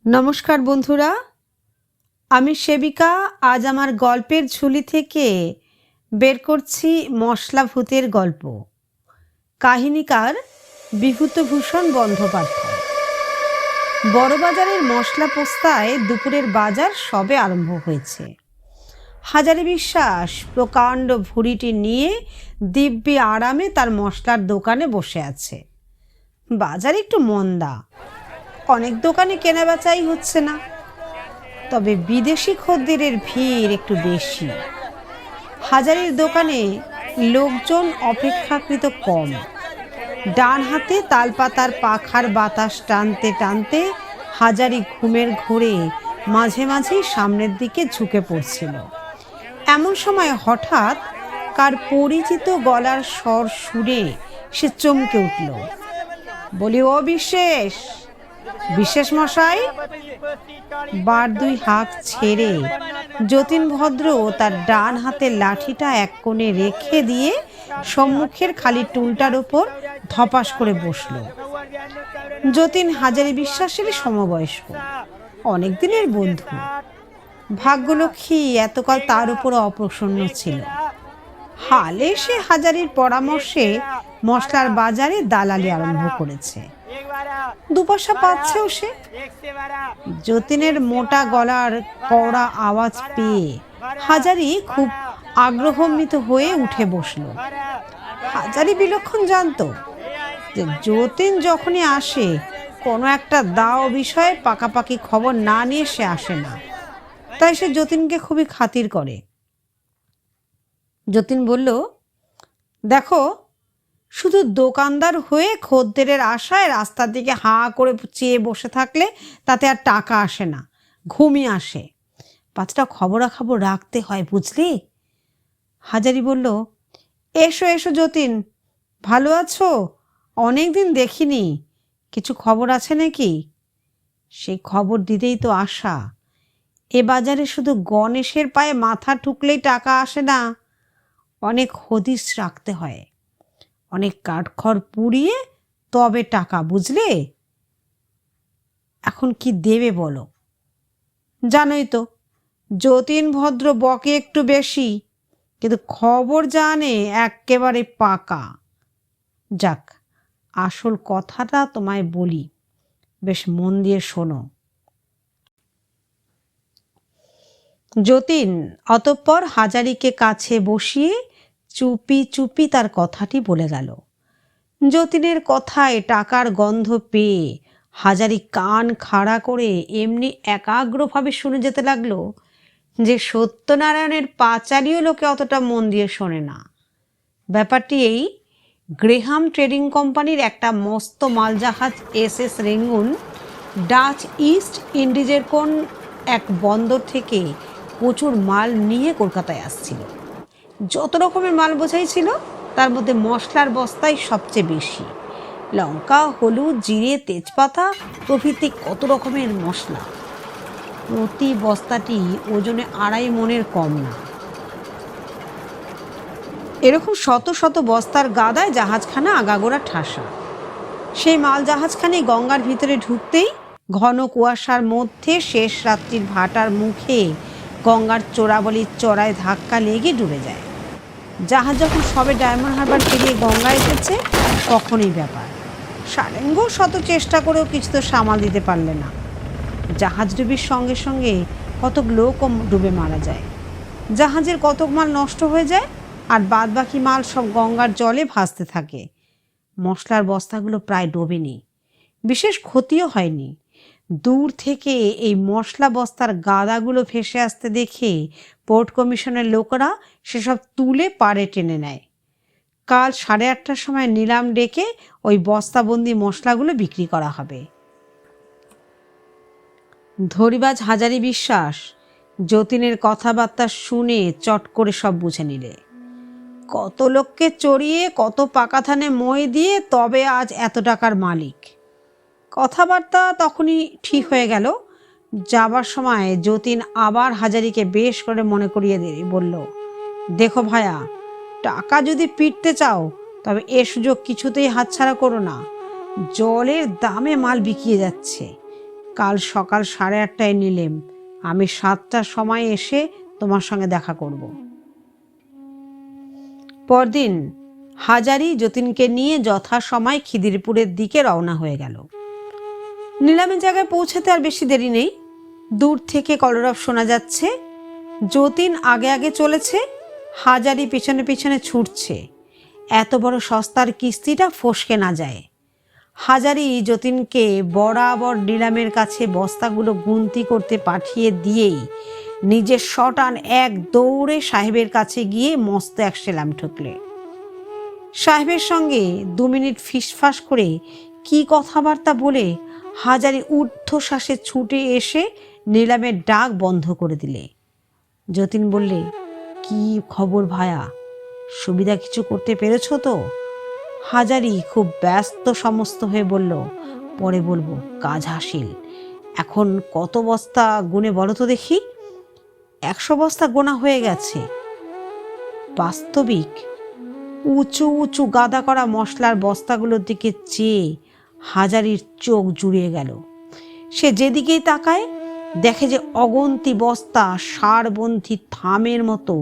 নমস্কার বন্ধুরা, আমি সেবিকা। আজ আমার গল্পের ঝুলি থেকে বের করছি মশলা ভূতের গল্প। কাহিনীকার বিভূতিভূষণ বন্দ্যোপাধ্যায়। বড়বাজারের মশলা পোস্তায় দুপুরের বাজার সবে আরম্ভ হয়েছে। হাজারি বিশ্বাস প্রকাণ্ড ভুঁড়িটি নিয়ে দিব্যি আরামে তার মশলার দোকানে বসে আছে। বাজার একটু মন্দা, অনেক দোকানে কেনাবেচাই হচ্ছে না, তবে বিদেশি খদ্দেরের ভিড় একটু বেশি। হাজারির দোকানে লোকজন অপেক্ষাকৃত কম। ডান হাতে তালপাতার পাখার বাতাস টানতে টানতে হাজারি ঘুমের ঘোরে মাঝে মাঝেই সামনের দিকে ঝুঁকে পড়ছিল। এমন সময় হঠাৎ কার পরিচিত গলার স্বর শুনে সে চমকে উঠল। বলি, ও বিশেষ, বিশেষ মশাই। বার দুই হাঁক ছেড়ে যতীন ভদ্র তার ডান হাতের লাঠিটা এক কোণে রেখে দিয়ে সম্মুখের খালি টুলটার ওপর ধপাস করে বসল। যতীন হাজারি বিশ্বাসের সমবয়স্ক, অনেক দিনের বন্ধু। ভাগ্যলক্ষ্মী এতকাল তার উপর অপ্রসন্ন ছিল। হালে সে হাজারির পরামর্শে মশলার বাজারে দালালি আরম্ভ করেছে। দুপয়সা পাচ্ছেও সে। যতীনের মোটা গলার কড়া আওয়াজ পেয়ে হাজারি খুব আগ্রহান্বিত হয়ে উঠে বসল। হাজারি বিলক্ষণ জানতো যে যতীন যখনই আসে কোনো একটা দাও বিষয়ে পাকাপাকি খবর না নিয়ে সে আসে না। তাই সে যতীনকে খুবই খাতির করে। যতীন বলল, দেখো, শুধু দোকানদার হয়ে খদ্দেরের আশায় রাস্তার দিকে হাঁ করে চেয়ে বসে থাকলে তাতে আর টাকা আসে না, ঘুমিয়ে আসে। 5টা খবরাখবর রাখতে হয়, বুঝলি? হাজারি বলল, এসো এসো যতীন, ভালো আছো? অনেক দিন দেখিনি, কিছু খবর আছে নাকি? সেই খবর দিতেই তো আসা। এ বাজারে শুধু গণেশের পায়ে মাথা ঠুকলেই টাকা আসে না, অনেক হদিস রাখতে হয়, অনেক কাঠখড় পুড়িয়ে তবে টাকা, বুঝলে? এখন কি দেবে বলো? জানোই তো যতীন ভদ্র বকে একটু বেশি, কিন্তু খবর জানে একেবারে পাকা। যাক, আসল কথাটা তোমায় বলি, বেশ মন দিয়ে শোনো। যতীন অতঃপর হাজারিকে কাছে বসিয়ে চুপি চুপি তার কথাটি বলে গেল। যতীনের কথায় টাকার গন্ধ পেয়ে হাজারি কান খাড়া করে এমনি একাগ্রভাবে শুনে যেতে লাগলো যে সত্যনারায়ণের পাঁচালীও লোকে অতটা মন দিয়ে শোনে না। ব্যাপারটি এই, গ্রেহাম ট্রেডিং কোম্পানির একটা মস্ত মালজাহাজ SS রেঙ্গুন ডাচ ইস্ট ইন্ডিজের কোন এক বন্দর থেকে প্রচুর মাল নিয়ে কলকাতায় আসছিল। যত রকমের মাল বোঝাই ছিল, তার মধ্যে মশলার বস্তাই সবচেয়ে বেশি। লঙ্কা, হলুদ, জিরে, তেজপাতা প্রভৃতি কত রকমের মশলা। প্রতি বস্তাটি ওজনে 2.5 মণের কম না। এরকম শত শত বস্তার গাদায় জাহাজখানা আগাগোড়া ঠাসা। সেই মাল জাহাজখানি গঙ্গার ভিতরে ঢুকতেই ঘন কুয়াশার মধ্যে শেষ রাত্রির ভাটার মুখে গঙ্গার চোরাবলির চড়ায় ধাক্কা লেগে ডুবে যায়। জাহাজ যখন সবে ডায়মন্ড হারবার পেরিয়ে গঙ্গায় এসেছে তখনই ব্যাপার। সারেঙ্গ শত চেষ্টা করেও কিছু তো সামাল দিতে পারলে না। জাহাজ ডুবির সঙ্গে সঙ্গে কতক লোকও ডুবে মারা যায়, জাহাজের কতক মাল নষ্ট হয়ে যায়, আর বাদ বাকি মাল সব গঙ্গার জলে ভাসতে থাকে। মশলার বস্তাগুলো প্রায় ডোবেনি, বিশেষ ক্ষতিও হয়নি। দূর থেকে এই মশলা বস্তার গাদাগুলো ভেসে আসতে দেখে পোর্ট কমিশনের লোকেরা সেসব তুলে পাড়ে টেনে নেয়। কাল 8:30টার সময় নিলাম ডেকে ওই বস্তাবন্দি মশলাগুলো বিক্রি করা হবে। ধরিবাজ হাজারি বিশ্বাস যতীনের কথাবার্তা শুনে চট করে সব বুঝে নিলে। কত লোককে চড়িয়ে কত পাকা ধানে মই দিয়ে তবে আজ এত টাকার মালিক। কথাবার্তা তখনই ঠিক হয়ে গেল। যাবার সময় যতীন আবার হাজারিকে বেশ করে মনে করিয়ে দিয়ে বলল, দেখো ভায়া, টাকা যদি পিটতে চাও তবে এ সুযোগ কিছুতেই হাতছাড়া করো না। জলের দামে মাল বিকিয়ে যাচ্ছে, কাল সকাল 8:30টায় নিলেম। আমি 7টার সময় এসে তোমার সঙ্গে দেখা করব। পরদিন হাজারি যতীনকে নিয়ে যথাসময় খিদিরপুরের দিকে রওনা হয়ে গেল। নিলামের জায়গায় পৌঁছাতে আর বেশি দেরি নেই। দূর থেকে কলরব শোনা যাচ্ছে। যতীন আগে আগে চলেছে, হাজারি পেছনে পেছনে ছুটছে। এত বড় সস্তার কিস্তিটা ফসকে না যায়। হাজারি যতীনকে বরাবর নিলামের কাছে বস্তাগুলো গুনতি করতে পাঠিয়ে দিয়েই নিজের শটান এক দৌড়ে সাহেবের কাছে গিয়ে মস্ত এক সেলাম ঠুকলে। সাহেবের সঙ্গে 2 মিনিট ফিসফাস করে কি কথাবার্তা বলে হাজারি ঊর্ধ্বশ্বাসে ছুটে এসে নিলামের ডাক বন্ধ করে দিলে। যতীন বললে, কি খবর ভায়া, সুবিধা কিছু করতে পেরেছ তো? হাজারি খুব ব্যস্ত সমস্ত হয়ে বলল, পরে বলবো, কাজ হাসিল। এখন কত বস্তা গুনে বলো তো দেখি? 100 বস্তা গোনা হয়ে গেছে। বাস্তবিক উঁচু উঁচু গাদা করা মশলার বস্তাগুলোর দিকে চেয়ে হাজারির চোখ জুড়িয়ে গেল। সে যেদিকেই তাকায় দেখে যে অগন্তি বস্তা সারবন্ধী থামের মতো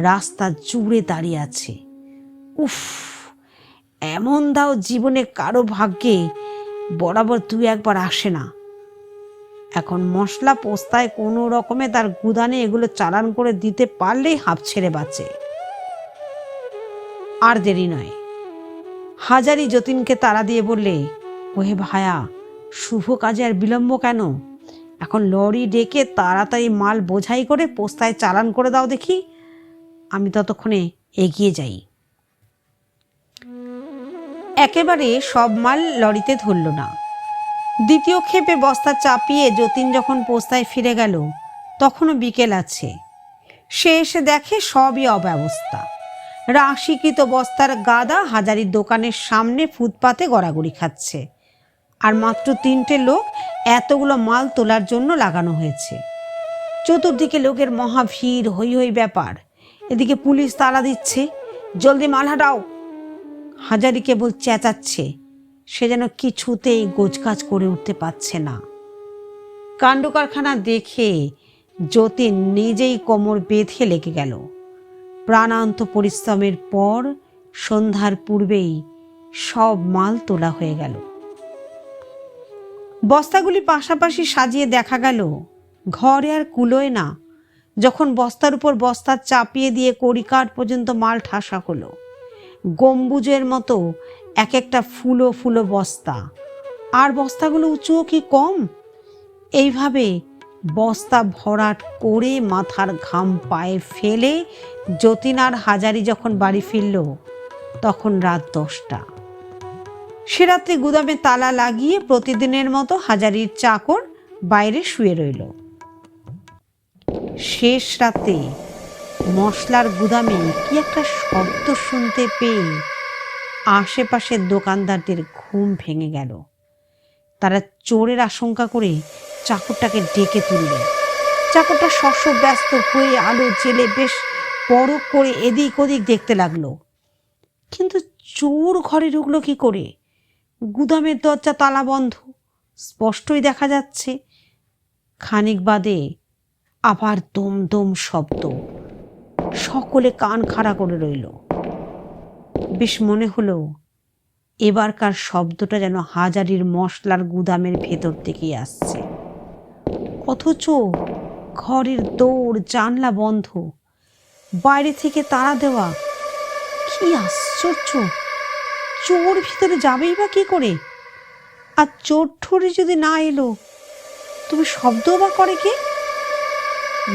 রাস্তা জুড়ে দাঁড়িয়ে আছে। উফ, এমন দাও জীবনে কারো ভাগ্যে বরাবর 2-1 বার আসে না। এখন মশলা পোস্তায় কোনো রকমে তার গুদানে এগুলো চালান করে দিতে পারলেই হাঁপ ছেড়ে বাঁচে। আর দেরি নয়। হাজারি যতীনকে তাড়া দিয়ে বললে, ওহে ভায়া, শুভ কাজে আর বিলম্ব কেন? এখন লরি ডেকে তাড়াতাড়ি মাল বোঝাই করে পোস্তায় চালান করে দাও দেখি, আমি ততক্ষণে এগিয়ে যাই। একেবারে সব মাল লরিতে ধরল না। দ্বিতীয় ক্ষেপে বস্তা চাপিয়ে যতীন যখন পোস্তায় ফিরে গেল, তখনও বিকেল আছে। সে এসে দেখে সবই অব্যবস্থা। রাশিকৃত বস্তার গাদা হাজারির দোকানের সামনে ফুটপাতে গড়াগড়ি খাচ্ছে। আর মাত্র 3টে লোক এতগুলো মাল তোলার জন্য লাগানো হয়েছে। চতুর্দিকে লোকের মহা ভিড়, হই হই ব্যাপার। এদিকে পুলিশ তাড়া দিচ্ছে, জলদি মাল হাঁটাও। হাজারি কেবল চেঁচাচ্ছে, সে যেন কিছুতেই গোছগাছ করে উঠতে পারছে না। কাণ্ড কারখানা দেখে যতীন নিজেই কোমর বেঁধে লেগে গেল। প্রাণান্ত পরিশ্রমের পর সন্ধ্যার পূর্বেই সব মাল তোলা হয়ে গেল। বস্তাগুলি পাশাপাশি সাজিয়ে দেখা গেল ঘরে আর কুলোয় না। যখন বস্তার উপর বস্তা চাপিয়ে দিয়ে কড়িকাঠ পর্যন্ত মাল ঠাসা হলো, গম্বুজের মতো এক একটা ফুলো ফুলো বস্তা। আর বস্তাগুলো উঁচুও কি কম? এইভাবে বস্তা ভরাট করে মাথার ঘাম পায়ে ফেলে যতীন আর হাজারি যখন বাড়ি ফিরল, তখন রাত 10টা। সে রাত্রে গুদামে তালা লাগিয়ে প্রতিদিনের মতো হাজারির চাকর বাইরে শুয়ে রইল। শেষ রাতে মশলার গুদামে কি একটা শব্দ শুনতে পেয়ে আশেপাশের দোকানদারদের ঘুম ভেঙে গেল। তারা চোরের আশঙ্কা করে চাকরটাকে ডেকে তুলল। চাকরটা শস্যব্যস্ত হয়ে আলো জেলে বেশ পরখ করে এদিক ওদিক দেখতে লাগলো। কিন্তু চোর ঘরে ঢুকলো কি করে? গুদামের দরজা তালা বন্ধ, স্পষ্টই দেখা যাচ্ছে। খানিক বাদে আবার দম দম শব্দ। সকলে কান খাড়া করে রইল। বেশ মনে হলো এবারকার শব্দটা যেন হাজারির মশলার গুদামের ভেতর থেকেই আসছে। অথচ ঘরের দৌড় জানলা বন্ধ, বাইরে থেকে তাড়া দেওয়া। কি আশ্চর্য! চোর ভিতরে যাবেই বা কি করে? আর চোর ঠোরে যদি না এলো, তুমি শব্দ বা করে কে?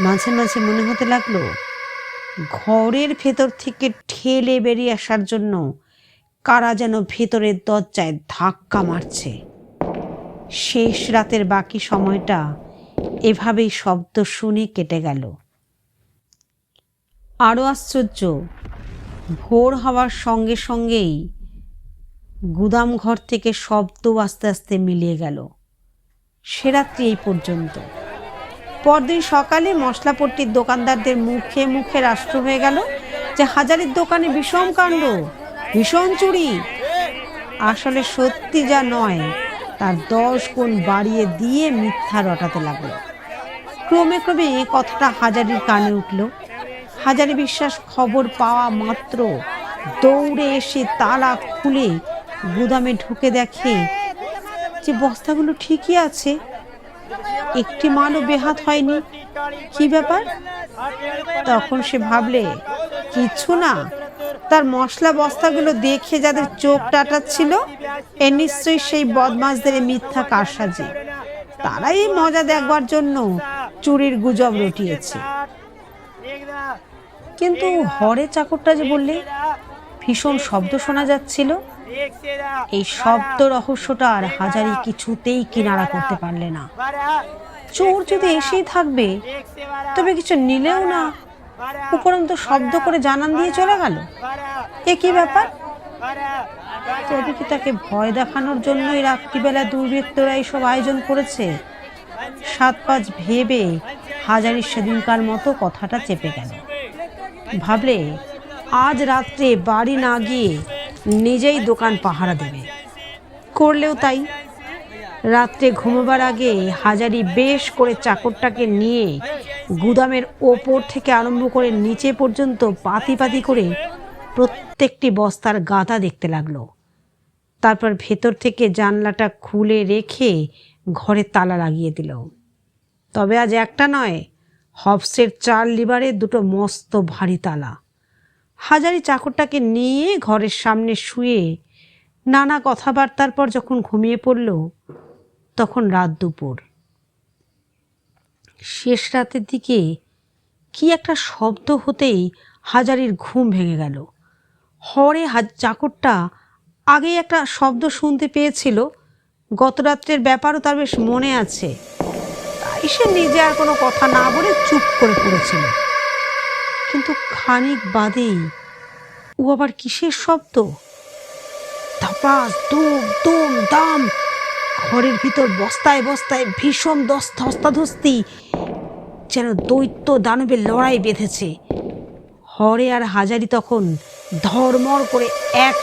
মাঝে মাঝে মনে হতে লাগলো ঘরের ভেতর থেকে ঠেলে বেরিয়ে আসার জন্য কারা যেন ভেতরের দরজায় ধাক্কা মারছে। শেষ রাতের বাকি সময়টা এভাবেই শব্দ শুনে কেটে গেল। আরও আশ্চর্য, ভোর হওয়ার সঙ্গে সঙ্গেই গুদাম ঘর থেকে শব্দ আস্তে আস্তে মিলিয়ে গেল। সে রাত্রি এই পর্যন্ত। পরদিন সকালে মশলাপট্টির দোকানদারদের মুখে মুখে রাষ্ট্র হয়ে গেল যে হাজারির দোকানে বিষম কাণ্ড, ভীষণ চুরি। আসলে সত্যি যা নয় তার 10 গুণ বাড়িয়ে দিয়ে মিথ্যা রটাতে লাগলো। ক্রমে ক্রমে কথাটা হাজারির কানে উঠল। হাজারি বিশ্বাস খবর পাওয়া মাত্র দৌড়ে এসে তালা খুলে গুদামে ঢুকে দেখে যে বস্তাগুলো ঠিকই আছে, একটি মালও বেহাত হয়নি। কি ব্যাপার? তখন সে ভাবলে কিছু না, তার মশলা বস্তাগুলো দেখে যাদের চোখ টাটাচ্ছিল এ নিশ্চয়ই সেই বদমাশদের মিথ্যা কারসাজি। তারাই মজা দেখবার জন্য চুরির গুজব রটিয়েছে। কিন্তু হরে চাকরটা যে বললে ভীষণ শব্দ শোনা যাচ্ছিল, এই শব্দ রহস্যটা আর হাজারি কিছুতেই কিনারা করতে পারলে না। চোর যদি এসেই থাকবে তবে কিছু নিলেও না, উপরন্তু শব্দ করে জানান দিয়ে চলে গেল। এ কি ব্যাপার? তবে কি তাকে ভয় দেখানোর জন্যই রাত্রিবেলা দুর্বৃত্তরা এইসব আয়োজন করেছে? 7-5 ভেবে হাজারি সেদিনকার মতো কথাটা চেপে গেল। ভাবলে আজ রাত্রে বাড়ি না গিয়ে নিজেই দোকান পাহারা দেবে। করলেও তাই। রাত্রে ঘুমোবার আগে হাজারি বেশ করে চাকরটাকে নিয়ে গুদামের ওপর থেকে আরম্ভ করে নিচে পর্যন্ত পাতি পাতি করে প্রত্যেকটি বস্তার গাদা দেখতে লাগলো। তারপর ভেতর থেকে জানলাটা খুলে রেখে ঘরে তালা লাগিয়ে দিল। তবে আজ একটা নয়, হবসের 4 লিভারে 2 মস্ত ভারী তালা। হাজারি চাকরটাকে নিয়ে ঘরের সামনে শুয়ে নানা কথাবার্তার পর যখন ঘুমিয়ে পড়ল, তখন রাত দুপুর। শেষ রাতের দিকে কি একটা শব্দ হতেই হাজারির ঘুম ভেঙে গেল। হরে চাকরটা আগেই একটা শব্দ শুনতে পেয়েছিল, গত রাত্রের ব্যাপারও তার বেশ মনে আছে। তাই সে নিজে আর কোনো কথা না বলে চুপ করে পড়েছিল। কিন্তু খানিক বাদেই ও আবার কিসের শব্দ? ধপাস, দুম দুম দাম। ঘরের ভিতর বস্তায় বস্তায় ভীষণ ধস্তাধস্তি, যেন দৈত্য দানবের লড়াই বেঁধেছে। হরে আর হাজারি তখন ধর্মর করে এক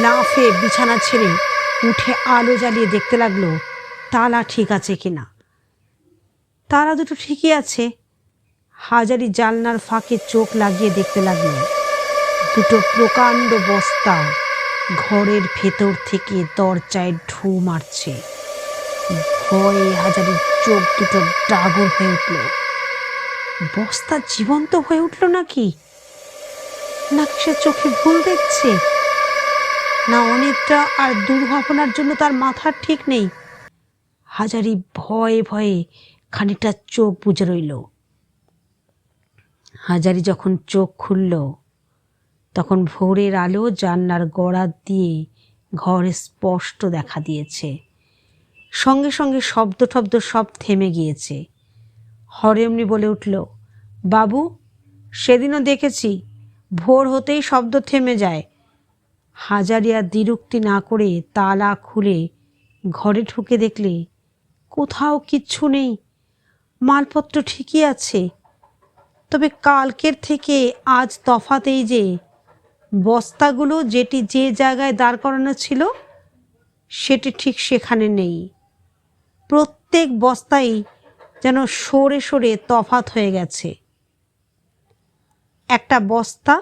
লাফে বিছানা ছেড়ে উঠে আলো জ্বালিয়ে দেখতে লাগলো তালা ঠিক আছে কিনা। তালা দুটো ঠিকই আছে। হাজারি জানলার ফাঁকে চোখ লাগিয়ে দেখতে লাগলো 2 প্রকাণ্ড বস্তা ঘরের ভেতর থেকে দরজায় ঢু মারছে। ভয়ে হাজারির চোখ দুটো ডাগর হয়ে উঠল। বস্তা জীবন্ত হয়ে উঠল নাকি সে চোখে ভুল দেখছে? না অনেকটা আর দুর্ভাবনার জন্য তার মাথার ঠিক নেই? হাজারি ভয়ে ভয়ে খানিকটা চোখ বুজে রইল। হাজারি যখন চোখ খুলল, তখন ভোরের আলো জানলার গড়াত দিয়ে ঘরে স্পষ্ট দেখা দিয়েছে। সঙ্গে সঙ্গে শব্দ টব্দ সব থেমে গিয়েছে। হরে এমনি বলে উঠল, বাবু, সেদিনও দেখেছি ভোর হতেই শব্দ থেমে যায়। হাজারি আর দ্বিরুক্তি না করে তালা খুলে ঘরে ঢুকে দেখলে কোথাও কিচ্ছু নেই, মালপত্র ঠিকই আছে। তবে কালকের থেকে আজ তফাৎ এই যে বস্তাগুলো যেটি যে জায়গায় দাঁড় করানো ছিল সেটি ঠিক সেখানে নেই। প্রত্যেক বস্তাই যেন সরে সরে তফাৎ হয়ে গেছে। একটা বস্তা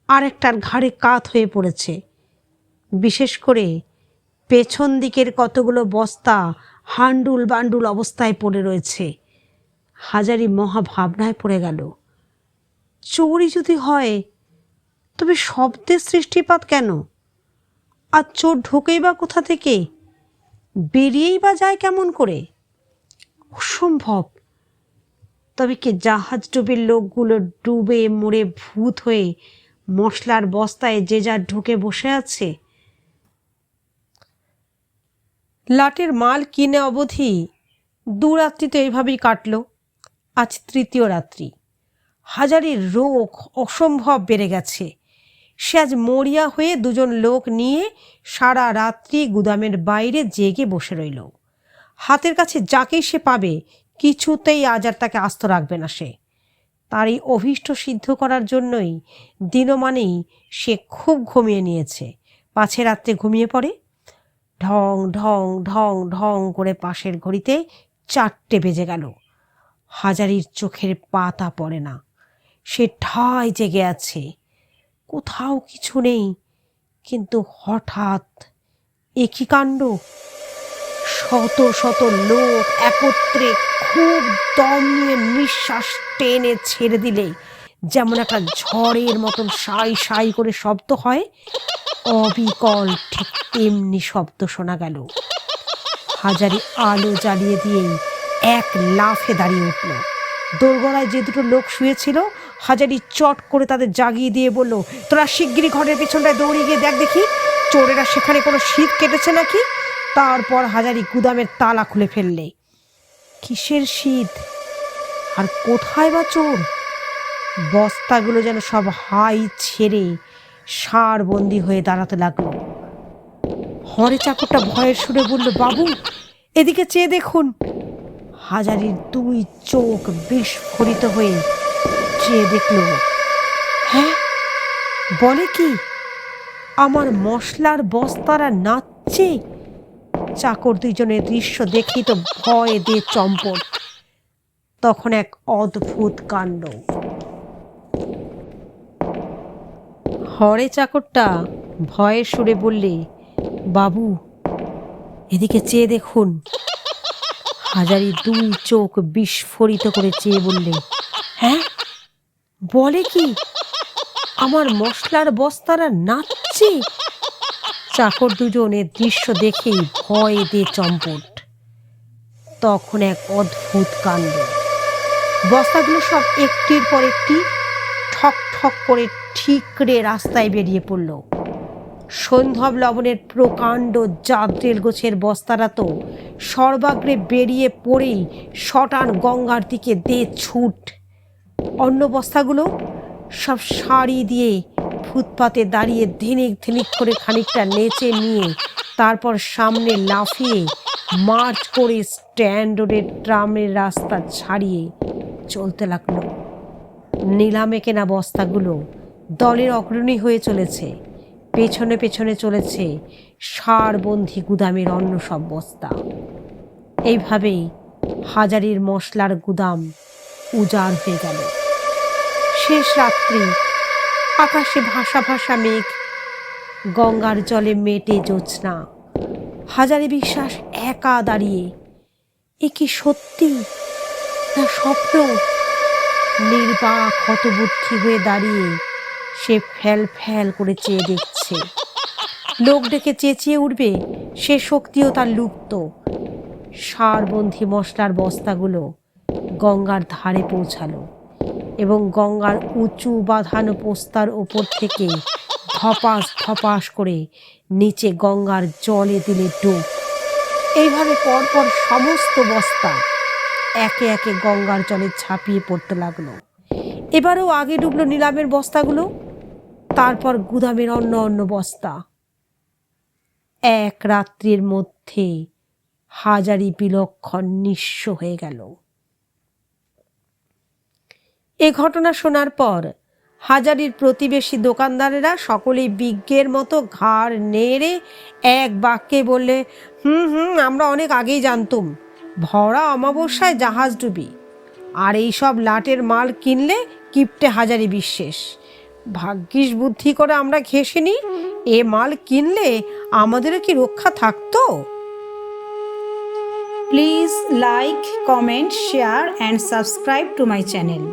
আরেকটার ঘাড়ে কাত হয়ে পড়েছে। বিশেষ করে পেছন দিকের কতগুলো বস্তা হান্ডুল বান্ডুল অবস্থায় পড়ে রয়েছে। হাজারি মহা ভাবনায় পড়ে গেল। চোরই যদি হয় তবে শব্দের সৃষ্টিপাত কেন? আর চোর ঢোকেই বা কোথা থেকে, বেরিয়েই বা যায় কেমন করে? অসম্ভব। তবে কি জাহাজ ডুবির লোকগুলো ডুবে মরে ভূত হয়ে মশলার বস্তায় যে যার ঢুকে বসে আছে? লাটের মাল কিনে অবধি 2 রাত্রি তো এইভাবেই কাটল। আজ 3য় রাত্রি। হাজারির রোগ অসম্ভব বেড়ে গেছে। সে আজ মরিয়া হয়ে 2জন লোক নিয়ে সারা রাত্রি গুদামের বাইরে জেগে বসে রইল। হাতের কাছে যাকেই সে পাবে কিছুতেই আজ আর তাকে আস্ত রাখবে না সে। তার এই অভীষ্ট সিদ্ধ করার জন্যই দিনমানেই সে খুব ঘুমিয়ে নিয়েছে। পাছে রাত্রে ঘুমিয়ে পড়ে। ঢং ঢং ঢং ঢং করে পাশের ঘড়িতে 4টে বেজে গেল। হাজারির চোখের পাতা পড়ে না, সে ঠায় জেগে আছে, কোথাও কিছু নেই। কিন্তু হঠাৎ একই কাণ্ড, শত শত লোক একত্রে খুব দম নিয়ে নিঃশ্বাস টেনে ছেড়ে দিলে যেমন একটা ঝড়ের মতন সাই সাই করে শব্দ হয়, অবিকল ঠিক তেমনি শব্দ শোনা গেল। হাজারি আলো জ্বালিয়ে দিয়েই এক লাফে দাঁড়িয়ে উঠল। দোরগোড়ায় যে দুটো লোক শুয়েছিল, হাজারি চট করে তাদের জাগিয়ে দিয়ে বলল, তোরা শিগগিরই ঘরের পেছনটায় দৌড়িয়ে গিয়ে দেখ দেখি চোরেরা সেখানে কোনো শীত কেটেছে নাকি। তারপর হাজারি গুদামের তালা খুলে ফেললে। কিসের শীত আর কোথায় বা চোর? বস্তাগুলো যেন সব হাই ছেড়ে সারবন্দি হয়ে দাঁড়াতে লাগলো। হরে চাকরটা ভয়ের সুরে বলল, বাবু এদিকে চেয়ে দেখুন। হাজারির 2 চোখ বিস্ফোরিত হয়ে চেয়ে দেখল। হ্যাঁ, বলে কি, আমার মশলার বস্তারা নাচছে। চাকর 2জনের দৃশ্য দেখি তো ভয়ে দিয়ে চম্পট। তখন এক অদ্ভুত কাণ্ড। হরে চাকরটা ভয়ের সুরে বললে, বাবু এদিকে চেয়ে দেখুন। হাজারি 2 চোখ বিস্ফোরিত করে চেয়ে বললে, হ্যাঁ, বলে কি, আমার মশলার বস্তারা নাচছে। চাকর 2জনের দৃশ্য দেখেই ভয়ে দিয়ে চম্পট। তখন এক অদ্ভুত কাণ্ড। বস্তাগুলো সব একটির পর একটি ঠক ঠক করে ঠিকরে রাস্তায় বেরিয়ে পড়ল। সন্ধব লবণের প্রকাণ্ড জাদ্রেল গোছের বস্তারা তো সর্বাগ্রে বেরিয়ে পড়েই শটান গঙ্গার দিকে দে ছুট। অন্য বস্তাগুলো সব সারি দিয়ে ফুটপাতে দাঁড়িয়ে ধিনিক ধিনিক করে খানিকটা নেচে নিয়ে তারপর সামনে লাফিয়ে মার্চ করে স্ট্যান্ড রোডের ট্রামের রাস্তা ছাড়িয়ে চলতে লাগলো। নিলামে কেনা বস্তাগুলো দলের অগ্রণী হয়ে চলেছে, পেছনে পেছনে চলেছে সারবন্দি গুদামের অন্য সব বস্তা। এইভাবেই হাজারির মশলার গুদাম উজাড় হয়ে গেল। শেষ রাত্রি, আকাশে ভাসা ভাসা মেঘ, গঙ্গার জলে মেটে জ্যোৎস্না। হাজারি বিশ্বাস একা দাঁড়িয়ে, এ কি সত্যি না স্বপ্ন? নির্বাক হতবুদ্ধি হয়ে দাঁড়িয়ে সে ফ্যাল ফ্যাল করে চেয়ে দেখছে। লোক ডেকে চেঁচিয়ে উঠবে সে শক্তিও তার লুপ্ত। সারবন্দি মশলার বস্তাগুলো গঙ্গার ধারে পৌঁছালো এবং গঙ্গার উঁচু বাঁধানো পোস্তার ওপর থেকে ধপাস ধপাস করে নিচে গঙ্গার জলে দিলে ডুব। এইভাবে পরপর সমস্ত বস্তা একে একে গঙ্গার জলে ঝাঁপিয়ে পড়তে লাগলো। এবারেও আগে ডুবলো নিলামের বস্তাগুলো, তারপর গুদামের অন্য অন্য বস্তা। এক রাত্রির মধ্যে হাজারি বিলক্ষণ নিঃস্ব হয়ে গেল। এ ঘটনা শোনার পর হাজারির প্রতিবেশী দোকানদারেরা সকলেই বিজ্ঞের মতো ঘাড় নেড়ে এক বাক্যে বললে, আমরা অনেক আগেই জানতুম, ভরা অমাবস্যায় জাহাজ ডুবি, আর এইসব লাটের মাল কিনলে কিপটে হাজারি বিশ্বাস। ভাগ্যিস বুদ্ধি করে আমরা ঘেঁষিনি, এ মাল কিনলে আমাদেরও কি রক্ষা থাকতো? Please like, comment, share and subscribe to my channel.